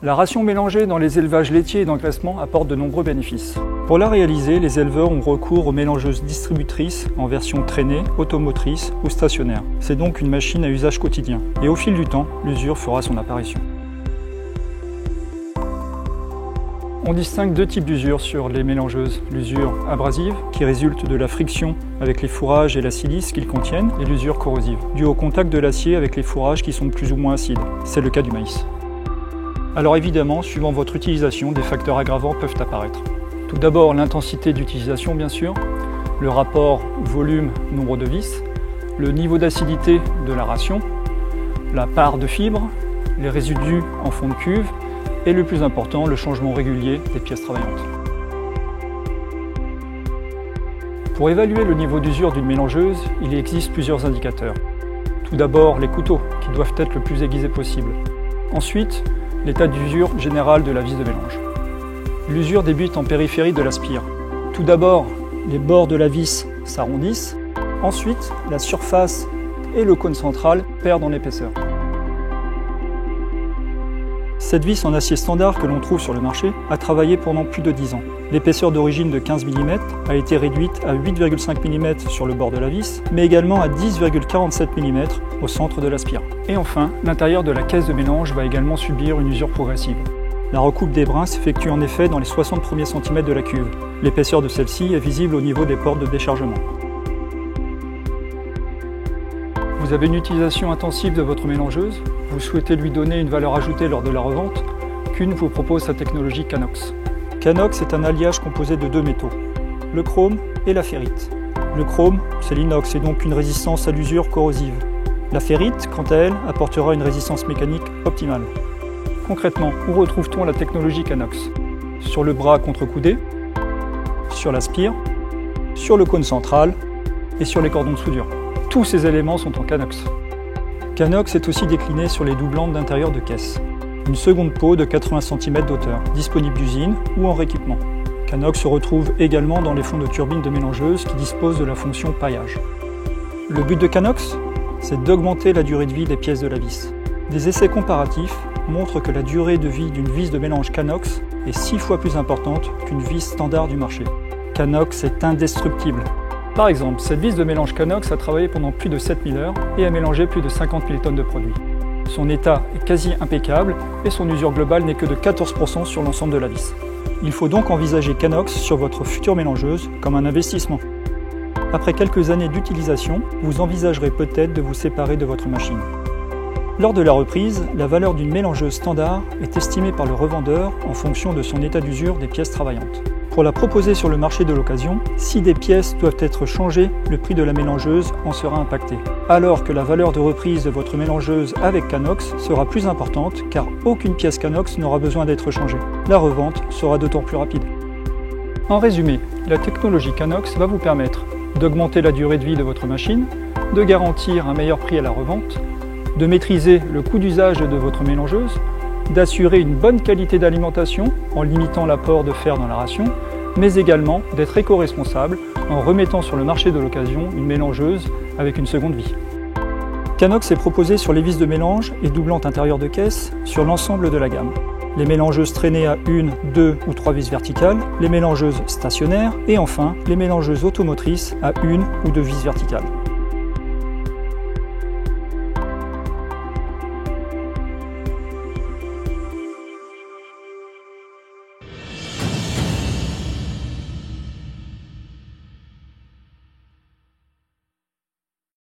La ration mélangée dans les élevages laitiers et d'engraissement apporte de nombreux bénéfices. Pour la réaliser, les éleveurs ont recours aux mélangeuses distributrices en version traînée, automotrice ou stationnaire. C'est donc une machine à usage quotidien. Et au fil du temps, l'usure fera son apparition. On distingue deux types d'usure sur les mélangeuses. L'usure abrasive, qui résulte de la friction avec les fourrages et la silice qu'ils contiennent, et l'usure corrosive, due au contact de l'acier avec les fourrages qui sont plus ou moins acides. C'est le cas du maïs. Alors évidemment, suivant votre utilisation, des facteurs aggravants peuvent apparaître. Tout d'abord, l'intensité d'utilisation, bien sûr, le rapport volume-nombre de vis, le niveau d'acidité de la ration, la part de fibres, les résidus en fond de cuve, et le plus important, le changement régulier des pièces travaillantes. Pour évaluer le niveau d'usure d'une mélangeuse, il existe plusieurs indicateurs. Tout d'abord, les couteaux, qui doivent être le plus aiguisés possible. Ensuite, l'état d'usure général de la vis de mélange. L'usure débute en périphérie de la spire. Tout d'abord, les bords de la vis s'arrondissent. Ensuite, la surface et le cône central perdent en épaisseur. Cette vis en acier standard que l'on trouve sur le marché a travaillé pendant plus de 10 ans. L'épaisseur d'origine de 15 mm a été réduite à 8,5 mm sur le bord de la vis, mais également à 10,47 mm au centre de la spire. Et enfin, l'intérieur de la caisse de mélange va également subir une usure progressive. La recoupe des brins s'effectue en effet dans les 60 premiers centimètres de la cuve. L'épaisseur de celle-ci est visible au niveau des portes de déchargement. Vous avez une utilisation intensive de votre mélangeuse, vous souhaitez lui donner une valeur ajoutée lors de la revente, Kuhn vous propose sa technologie Canox. Canox est un alliage composé de deux métaux, le chrome et la ferrite. Le chrome, c'est l'inox et donc une résistance à l'usure corrosive. La ferrite, quant à elle, apportera une résistance mécanique optimale. Concrètement, où retrouve-t-on la technologie Canox? Sur le bras contrecoudé, sur la spire, sur le cône central et sur les cordons de soudure. Tous ces éléments sont en Canox. Canox est aussi décliné sur les doublantes d'intérieur de caisse. Une seconde peau de 80 cm d'hauteur, disponible d'usine ou en rééquipement. Canox se retrouve également dans les fonds de turbine de mélangeuse qui disposent de la fonction paillage. Le but de Canox, c'est d'augmenter la durée de vie des pièces de la vis. Des essais comparatifs montrent que la durée de vie d'une vis de mélange Canox est 6 fois plus importante qu'une vis standard du marché. Canox est indestructible. Par exemple, cette vis de mélange Canox a travaillé pendant plus de 7000 heures et a mélangé plus de 50 000 tonnes de produits. Son état est quasi impeccable et son usure globale n'est que de 14% sur l'ensemble de la vis. Il faut donc envisager Canox sur votre future mélangeuse comme un investissement. Après quelques années d'utilisation, vous envisagerez peut-être de vous séparer de votre machine. Lors de la reprise, la valeur d'une mélangeuse standard est estimée par le revendeur en fonction de son état d'usure des pièces travaillantes. Pour la proposer sur le marché de l'occasion, si des pièces doivent être changées, le prix de la mélangeuse en sera impacté. Alors que la valeur de reprise de votre mélangeuse avec Canox sera plus importante car aucune pièce Canox n'aura besoin d'être changée. La revente sera d'autant plus rapide. En résumé, la technologie Canox va vous permettre d'augmenter la durée de vie de votre machine, de garantir un meilleur prix à la revente, de maîtriser le coût d'usage de votre mélangeuse, d'assurer une bonne qualité d'alimentation en limitant l'apport de fer dans la ration, mais également d'être éco-responsable en remettant sur le marché de l'occasion une mélangeuse avec une seconde vie. Canox est proposé sur les vis de mélange et doublantes intérieures de caisse sur l'ensemble de la gamme. Les mélangeuses traînées à 1, 2 ou 3 vis verticales, les mélangeuses stationnaires et enfin les mélangeuses automotrices à 1 ou 2 vis verticales.